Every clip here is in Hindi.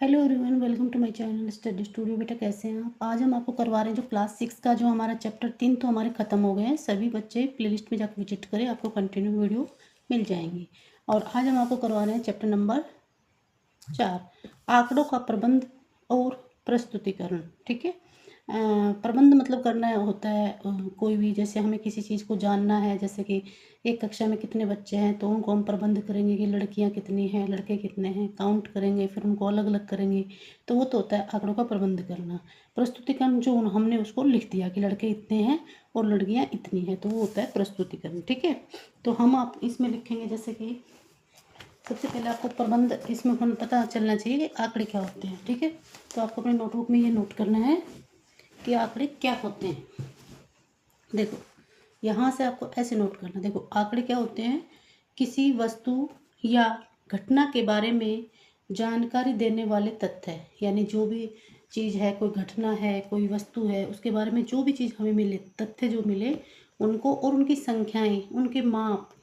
Hello everyone, welcome to my channel study studio. बेटा कैसे हैं आप? आज हम आपको करवा रहे हैं जो क्लास 6 का जो हमारा चैप्टर 3 तो हमारे ख़त्म हो गए हैं। सभी बच्चे प्लेलिस्ट में जाकर विजिट करें, आपको कंटिन्यू वीडियो मिल जाएंगी। और आज हम आपको करवा रहे हैं चैप्टर नंबर 4, आंकड़ों का प्रबंध और प्रस्तुतिकरण। ठीक है। प्रबंध मतलब करना होता है कोई भी, जैसे हमें किसी चीज़ को जानना है, जैसे कि एक कक्षा में कितने बच्चे हैं तो उनको हम प्रबंध करेंगे कि लड़कियां कितनी हैं, लड़के कितने हैं, काउंट करेंगे, फिर उनको अलग अलग करेंगे। तो वो तो होता है आंकड़ों का प्रबंध करना। प्रस्तुतिकरण जो हमने उसको लिख दिया कि लड़के इतने हैं और लड़कियां इतनी हैं, तो वो होता है प्रस्तुतिकरण। ठीक है। तो हम आप इसमें लिखेंगे, जैसे कि सबसे पहले आपको प्रबंध इसमें पता चलना चाहिए कि आंकड़े क्या होते हैं। ठीक है। तो आपको अपने नोटबुक में ये नोट करना है कि आंकड़े क्या होते हैं। देखो, यहाँ से आपको ऐसे नोट करना। देखो, आंकड़े क्या होते हैं? किसी वस्तु या घटना के बारे में जानकारी देने वाले तथ्य है। यानी जो भी चीज़ है, कोई घटना है, कोई वस्तु है, उसके बारे में जो भी चीज़ हमें मिले, तथ्य जो मिले उनको, और उनकी संख्याएं, उनके माप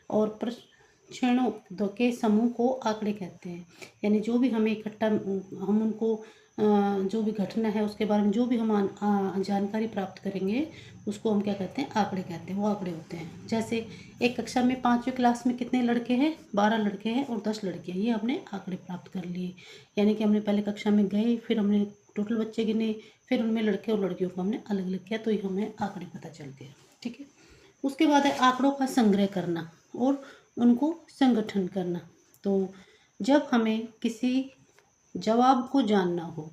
और प्रक्षणों के समूह को आंकड़े कहते हैं। यानी जो भी हमें इकट्ठा, हम उनको जो भी घटना है उसके बारे में जो भी हम जानकारी प्राप्त करेंगे उसको हम क्या कहते हैं? आंकड़े कहते हैं। वो आंकड़े होते हैं। जैसे एक कक्षा में 5वीं क्लास में कितने लड़के हैं? 12 लड़के हैं और 10 लड़कियां। ये हमने आंकड़े प्राप्त कर लिए। यानी कि हमने पहले कक्षा में गए, फिर हमने टोटल बच्चे गिने, फिर उनमें लड़के और लड़कियों को हमने अलग अलग किया, तो ये हमें आंकड़े पता चल गए। ठीक है। उसके बाद है आंकड़ों का संग्रह करना और उनको संगठन करना। तो जब हमें किसी जवाब को जानना हो,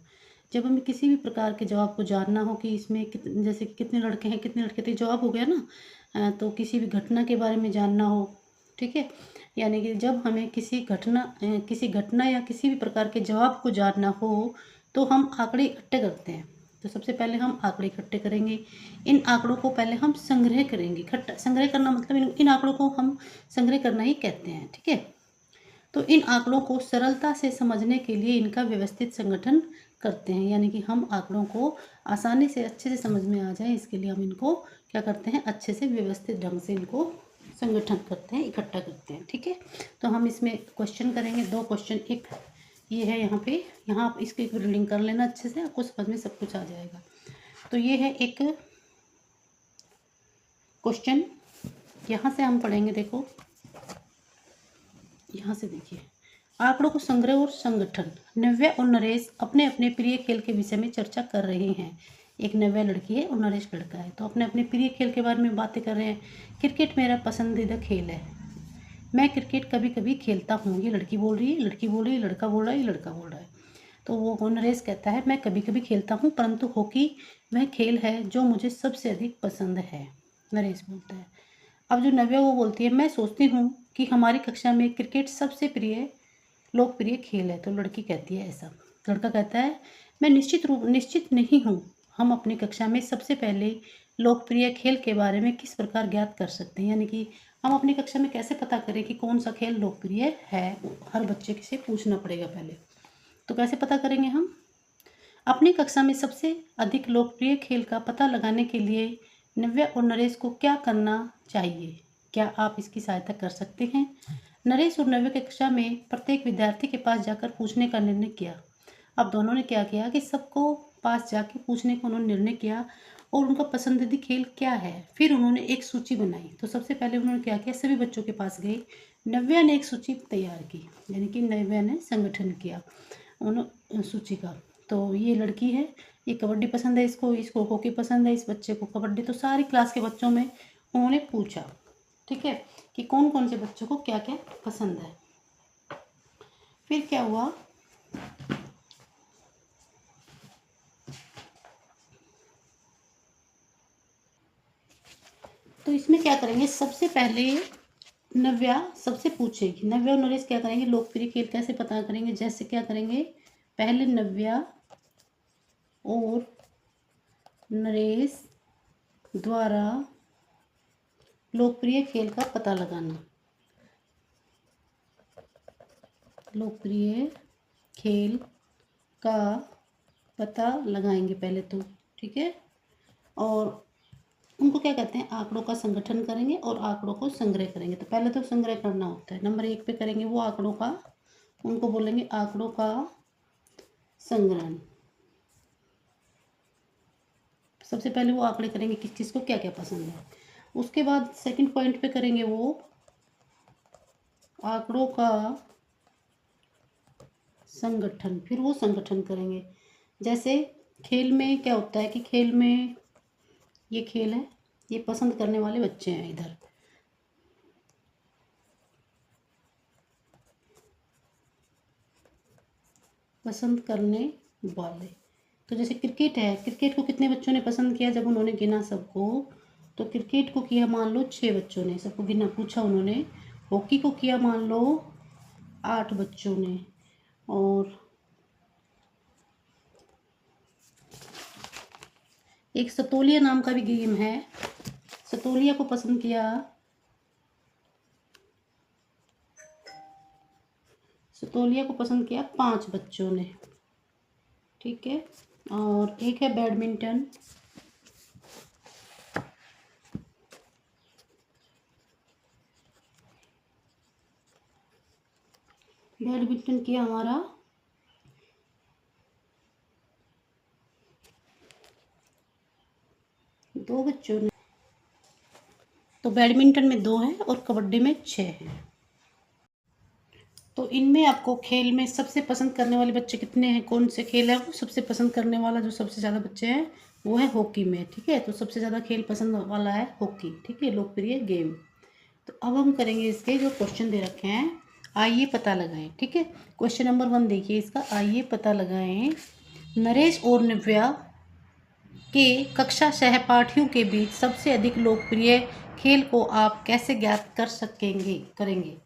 जब हमें किसी भी प्रकार के जवाब को जानना हो कि इसमें जैसे कि कितने लड़के हैं, कितने लड़के थे, जवाब हो गया ना। तो किसी भी घटना के बारे में जानना हो, ठीक है, यानी कि जब हमें किसी घटना या किसी भी प्रकार के जवाब को जानना हो तो हम आंकड़े इकट्ठे करते हैं। तो सबसे पहले हम आंकड़े इकट्ठे करेंगे। इन आंकड़ों को पहले हम संग्रह करेंगे। इकट्ठा संग्रह करना मतलब इन आंकड़ों को हम संग्रह करना ही कहते हैं। ठीक है। तो इन आंकड़ों को सरलता से समझने के लिए इनका व्यवस्थित संगठन करते हैं। यानी कि हम आंकड़ों को आसानी से अच्छे से समझ में आ जाए, इसके लिए हम इनको क्या करते हैं? अच्छे से व्यवस्थित ढंग से इनको संगठन करते हैं, इकट्ठा करते हैं। ठीक है। तो हम इसमें क्वेश्चन करेंगे, 2 क्वेश्चन। एक ये है यहाँ पे, यहाँ आप इसकी रीडिंग कर लेना अच्छे से, आपको समझ में सब कुछ आ जाएगा। तो ये है एक क्वेश्चन, यहाँ से हम पढ़ेंगे। देखो, यहाँ से देखिए, आंकड़ों को संग्रह और संगठन। नव्या और नरेश अपने अपने प्रिय खेल के विषय में चर्चा कर रहे हैं। एक नव्या लड़की है और नरेश लड़का है, तो अपने अपने प्रिय खेल के बारे में बातें कर रहे हैं। क्रिकेट मेरा पसंदीदा खेल है। मैं क्रिकेट कभी कभी खेलता हूँ। ये लड़की बोल रही है, लड़की बोल रही है, लड़का बोल रहा है, ये लड़का बोल रहा है। तो वो नरेश कहता है मैं कभी कभी खेलता हूँ, परंतु हॉकी वह खेल है जो मुझे सबसे अधिक पसंद है, नरेश बोलता है। अब जो नव्या वो बोलती है मैं सोचती हूँ कि हमारी कक्षा में क्रिकेट सबसे लोकप्रिय खेल है। तो लड़की कहती है ऐसा। लड़का कहता है मैं निश्चित नहीं हूँ। हम अपनी कक्षा में सबसे पहले लोकप्रिय खेल के बारे में किस प्रकार ज्ञात कर सकते हैं? यानी कि हम अपनी कक्षा में कैसे पता करें कि कौन सा खेल लोकप्रिय है? हर बच्चे से पूछना पड़ेगा पहले। तो कैसे पता करेंगे हम? अपनी कक्षा में सबसे अधिक लोकप्रिय खेल का पता लगाने के लिए नव्या और नरेश को क्या करना चाहिए? क्या आप इसकी सहायता कर सकते हैं? नरेश और नव्या की कक्षा में प्रत्येक विद्यार्थी के पास जाकर पूछने का निर्णय किया। अब दोनों ने क्या किया कि सबको पास जाके पूछने का उन्होंने निर्णय किया और उनका पसंदीदा खेल क्या है। फिर उन्होंने एक सूची बनाई। तो सबसे पहले उन्होंने क्या किया? सभी बच्चों के पास गए। नव्या ने एक सूची तैयार की, यानी कि नव्या ने संगठन किया उन सूची का। तो ये लड़की है, ये कबड्डी पसंद है, इसको इसको हॉकी पसंद है, इस बच्चे को कबड्डी। तो सारी क्लास के बच्चों में उन्होंने पूछा, ठीक है, कि कौन कौन से बच्चों को क्या क्या पसंद है। फिर क्या हुआ? तो इसमें क्या करेंगे? सबसे पहले नव्या सबसे पूछेगी। नव्या और नरेश क्या करेंगे? लोकप्रिय खेल कैसे पता करेंगे? जैसे क्या करेंगे? पहले नव्या और नरेश द्वारा लोकप्रिय खेल का पता लगाना। लोकप्रिय खेल का पता लगाएंगे पहले तो, ठीक है। और उनको क्या कहते हैं? आंकड़ों का संगठन करेंगे और आंकड़ों को संग्रह करेंगे। तो पहले तो संग्रह करना होता है। नंबर 1 पे करेंगे वो आंकड़ों का, उनको बोलेंगे आंकड़ों का संग्रहण। सबसे पहले वो आंकड़े करेंगे किस किस को क्या क्या पसंद है। उसके बाद सेकंड पॉइंट पे करेंगे वो आंकड़ों का संगठन। फिर वो संगठन करेंगे। जैसे खेल में क्या होता है कि खेल में ये खेल है, ये पसंद करने वाले बच्चे हैं इधर, पसंद करने वाले। तो जैसे क्रिकेट है, क्रिकेट को कितने बच्चों ने पसंद किया, जब उन्होंने गिना सबको, तो क्रिकेट को किया मान लो 6 बच्चों ने, सबको गिना पूछा उन्होंने। हॉकी को किया मान लो 8 बच्चों ने। और एक सतोलिया नाम का भी गेम है, सतोलिया को पसंद किया, सतोलिया को पसंद किया 5 बच्चों ने। ठीक है। और एक है बैडमिंटन, बैडमिंटन किया हमारा 2 बच्चों ने। तो बैडमिंटन में 2 हैं और कबड्डी में 6 हैं। तो इनमें आपको खेल में सबसे पसंद करने वाले बच्चे कितने हैं, कौन से खेल है वो सबसे पसंद करने वाला, जो सबसे ज़्यादा बच्चे हैं वो है हॉकी में। ठीक है। तो सबसे ज़्यादा खेल पसंद वाला है हॉकी। ठीक है, लोकप्रिय गेम। तो अब हम करेंगे इसके जो क्वेश्चन दे रखे हैं, आइए पता लगाएं। ठीक है। क्वेश्चन नंबर 1 देखिए इसका, आइए पता लगाएं नरेश और नव्या के कक्षा सहपाठियों के बीच सबसे अधिक लोकप्रिय खेल को आप कैसे ज्ञात कर सकेंगे करेंगे।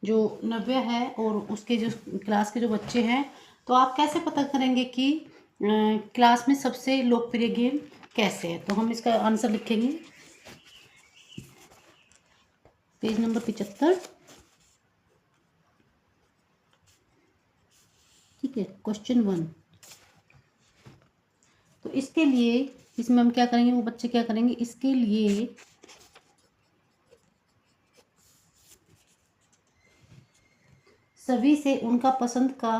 जो नव्या है और उसके जो क्लास के जो बच्चे हैं, तो आप कैसे पता करेंगे कि क्लास में सबसे लोकप्रिय गेम कैसे है। तो हम इसका आंसर लिखेंगे पेज नंबर 75। ठीक है, क्वेश्चन 1। तो इसके लिए इसमें हम क्या करेंगे, वो बच्चे क्या करेंगे, इसके लिए सभी से उनका पसंद का,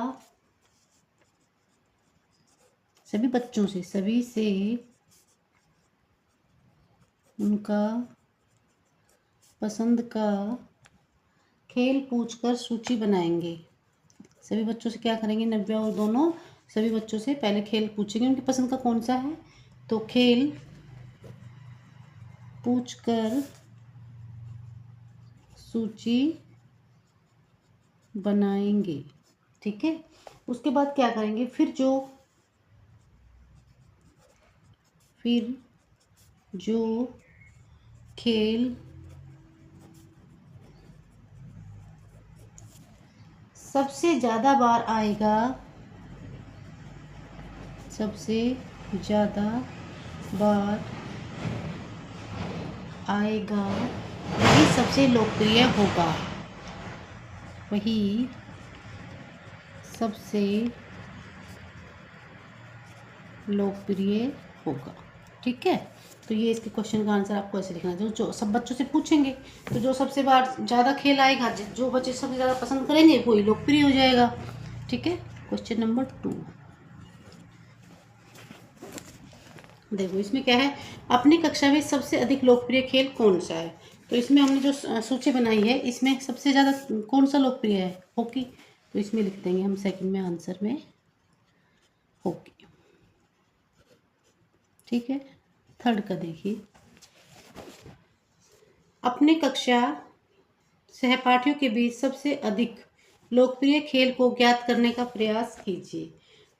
सभी बच्चों से, सभी से उनका पसंद का खेल पूछकर सूची बनाएंगे। सभी बच्चों से क्या करेंगे, नव्या और दोनों सभी बच्चों से पहले खेल पूछेंगे उनकी पसंद का कौन सा है, तो खेल पूछकर सूची बनाएंगे। ठीक है। उसके बाद क्या करेंगे, फिर जो खेल सबसे ज़्यादा बार आएगा, सबसे ज़्यादा बार आएगा वही सबसे लोकप्रिय होगा, वही सबसे लोकप्रिय होगा। ठीक है। तो ये इसके क्वेश्चन का आंसर आपको ऐसे लिखना है, जो सब बच्चों से पूछेंगे, तो जो सबसे बार ज़्यादा खेल आएगा, जो बच्चे सबसे ज़्यादा पसंद करेंगे वही लोकप्रिय हो जाएगा। ठीक है। क्वेश्चन नंबर 2 देखो, इसमें क्या है, अपनी कक्षा में सबसे अधिक लोकप्रिय खेल कौन सा है। तो इसमें हमने जो सूची बनाई है, इसमें सबसे ज़्यादा कौन सा लोकप्रिय है, हॉकी। तो इसमें लिख देंगे हम सेकंड में आंसर में हॉकी। ठीक है। थर्ड का देखिए, अपने कक्षा सहपाठियों के बीच सबसे अधिक लोकप्रिय खेल को ज्ञात करने का प्रयास कीजिए।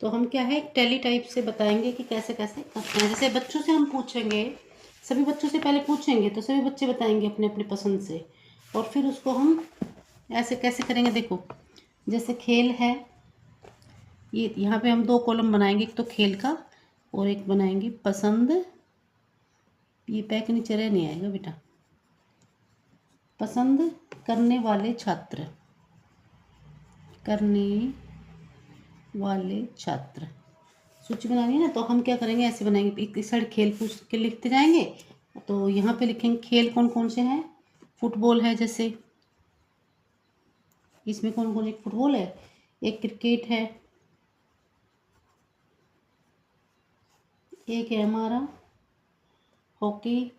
तो हम क्या है, टैली टाइप से बताएंगे कि कैसे कैसे करते हैं। जैसे बच्चों से हम पूछेंगे, सभी बच्चों से पहले पूछेंगे तो सभी बच्चे बताएंगे अपने अपने पसंद से, और फिर उसको हम ऐसे कैसे करेंगे। देखो, जैसे खेल है, ये यहाँ पे हम 2 कॉलम बनाएंगे, एक तो खेल का और एक बनाएंगे पसंद। ये पैक नीचे रह नहीं आएगा बेटा, पसंद करने वाले छात्र, करने वाले छात्र सूची बनानी है ना। तो हम क्या करेंगे, ऐसे बनाएंगे, एक साइड खेल पूछ के लिखते जाएंगे। तो यहाँ पे लिखेंगे खेल कौन कौन से हैं, फुटबॉल है, जैसे इसमें कौन कौन, एक फुटबॉल है, एक क्रिकेट है, एक है हमारा हॉकी,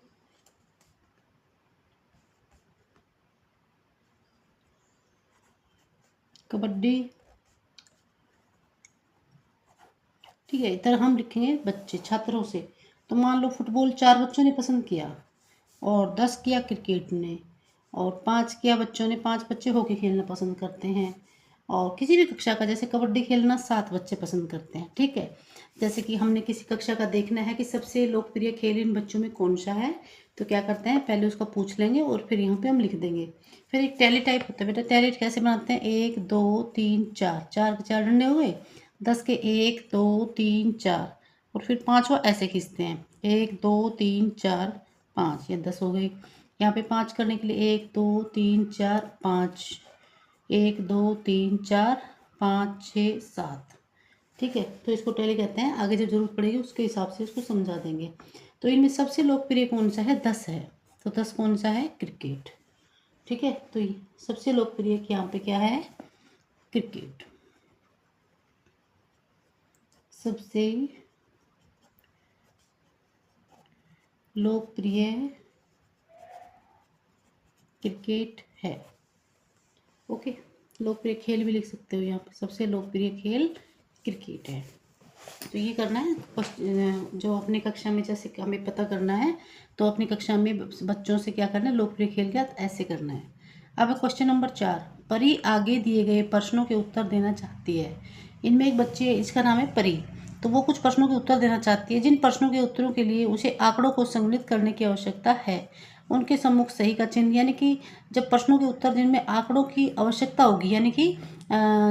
कबड्डी, ठीक है। इधर हम लिखेंगे बच्चे छात्रों से। तो मान लो फुटबॉल 4 बच्चों ने पसंद किया और 10 किया क्रिकेट ने, और 5 किया बच्चों ने, 5 बच्चे हॉकी खेलना पसंद करते हैं। और किसी भी कक्षा का जैसे कबड्डी खेलना 7 बच्चे पसंद करते हैं, ठीक है। जैसे कि हमने किसी कक्षा का देखना है कि सबसे लोकप्रिय खेल इन बच्चों में कौन सा है, तो क्या करते हैं, पहले उसका पूछ लेंगे और फिर यहाँ पे हम लिख देंगे। फिर एक टैली टाइप होता है बेटा, टैली कैसे बनाते हैं, 1 2 3 4, 4 के 4 डंडे हुए, 10 के 1 2 3 4, और फिर पाँचवा ऐसे खींचते हैं, 1 2 3 4 5, ये 10 हो गई। यहाँ पे 5 करने के लिए 1 2 3 4 5, 1 2 3 4 5 6 7, ठीक है। तो इसको टैली कहते हैं। आगे जब जरूरत पड़ेगी उसके हिसाब से इसको समझा देंगे। तो इनमें सबसे लोकप्रिय कौन सा है, 10 है। तो 10 कौन सा है, क्रिकेट, ठीक है। तो ये सबसे लोकप्रिय यहाँ पे क्या है, क्रिकेट। सबसे लोकप्रिय क्रिकेट है, ओके। लोकप्रिय खेल भी लिख सकते हो यहाँ पे, सबसे लोकप्रिय खेल क्रिकेट है। तो ये करना है जो अपनी कक्षा में, जैसे हमें पता करना है तो अपनी कक्षा में बच्चों से क्या करना है, लोकप्रिय खेल क्या ऐसे करना है। अब क्वेश्चन नंबर 4, परी आगे दिए गए प्रश्नों के उत्तर देना चाहती है। इनमें एक बच्ची है, इसका नाम है परी। तो वो कुछ प्रश्नों के उत्तर देना चाहती है। जिन प्रश्नों के उत्तरों के लिए उसे आंकड़ों को संग्रहित करने की आवश्यकता है उनके सम्मुख सही का चिन्ह, यानी कि जब प्रश्नों के उत्तर जिनमें आंकड़ों की आवश्यकता होगी, यानी कि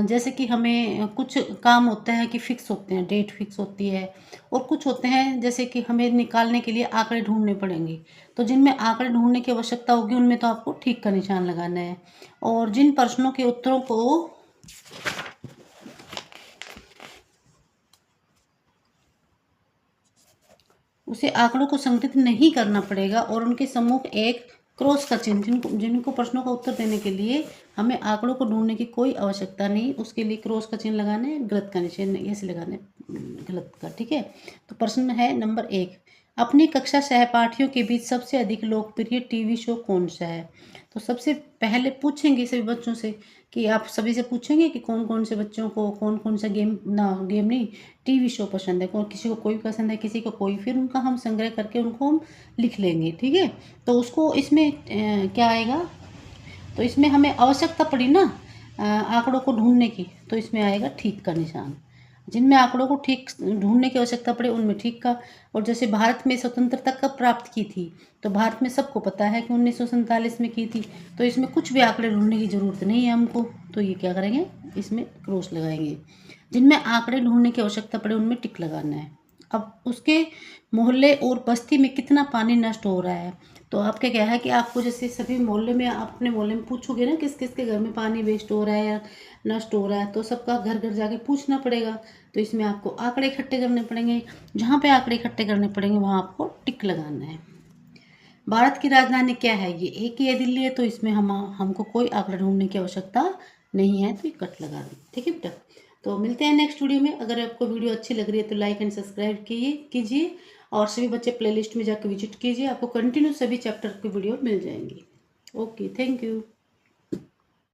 जैसे कि हमें कुछ काम होता है कि फिक्स होते हैं, डेट फिक्स होती है, और कुछ होते हैं जैसे कि हमें निकालने के लिए आंकड़े ढूंढने पड़ेंगे। तो जिनमें आंकड़े ढूंढने की आवश्यकता होगी उनमें तो आपको ठीक का निशान लगाना है। और जिन प्रश्नों के उत्तरों को उसे आंकड़ों को संगठित नहीं करना पड़ेगा और उनके सम्मुख एक क्रॉस का चिन्ह, जिनको प्रश्नों का उत्तर देने के लिए हमें आंकड़ों को ढूंढने की कोई आवश्यकता नहीं, उसके लिए क्रॉस का चिन्ह लगाना है, गलत का निशान ऐसे लगाना है, गलत का, ठीक है। तो प्रश्न है नंबर 1, अपनी कक्षा सहपाठियों के बीच सबसे अधिक लोकप्रिय टीवी शो कौन सा है। तो सबसे पहले पूछेंगे सभी बच्चों से कि आप सभी से पूछेंगे कि कौन कौन से बच्चों को कौन कौन सा गेम नहीं, टीवी शो पसंद है, कौन किसी को कोई पसंद है, किसी को कोई, फिर उनका हम संग्रह करके उनको हम लिख लेंगे, ठीक है। तो उसको इसमें क्या आएगा, तो इसमें हमें आवश्यकता पड़ी ना आंकड़ों को ढूंढने की, तो इसमें आएगा ठीक का निशान। जिनमें आंकड़ों को ठीक ढूंढने की आवश्यकता पड़े उनमें ठीक का। और जैसे भारत में स्वतंत्रता कब प्राप्त की थी, तो भारत में सबको पता है कि 1947 में की थी। तो इसमें कुछ भी आंकड़े ढूंढने की ज़रूरत नहीं है हमको, तो ये क्या करेंगे, इसमें क्रॉस लगाएंगे। जिनमें आंकड़े ढूंढने की आवश्यकता पड़े उनमें टिक लगाना है। अब उसके मोहल्ले और बस्ती में कितना पानी नष्ट हो रहा है, तो आपका क्या है कि आपको जैसे सभी मोहल्ले में, आप अपने मोहल्ले में पूछोगे ना किस किस के घर में पानी वेस्ट हो रहा है या नष्ट हो रहा है, तो सबका घर घर जाके पूछना पड़ेगा। तो इसमें आपको आंकड़े इकट्ठे करने पड़ेंगे, जहाँ पे आंकड़े इकट्ठे करने पड़ेंगे वहाँ आपको टिक लगाना है। भारत की राजधानी क्या है, ये एक ही है, दिल्ली है, तो इसमें हमको कोई आंकड़ा ढूंढने की आवश्यकता नहीं है, तो ये कट लगा दें, ठीक है बेटा। तो मिलते हैं नेक्स्ट वीडियो में। अगर आपको वीडियो अच्छी लग रही है तो लाइक एंड सब्सक्राइब कीजिए और सभी बच्चे प्लेलिस्ट में जाकर विजिट कीजिए, आपको कंटिन्यू सभी चैप्टर की वीडियो मिल जाएंगी। Okay, thank you.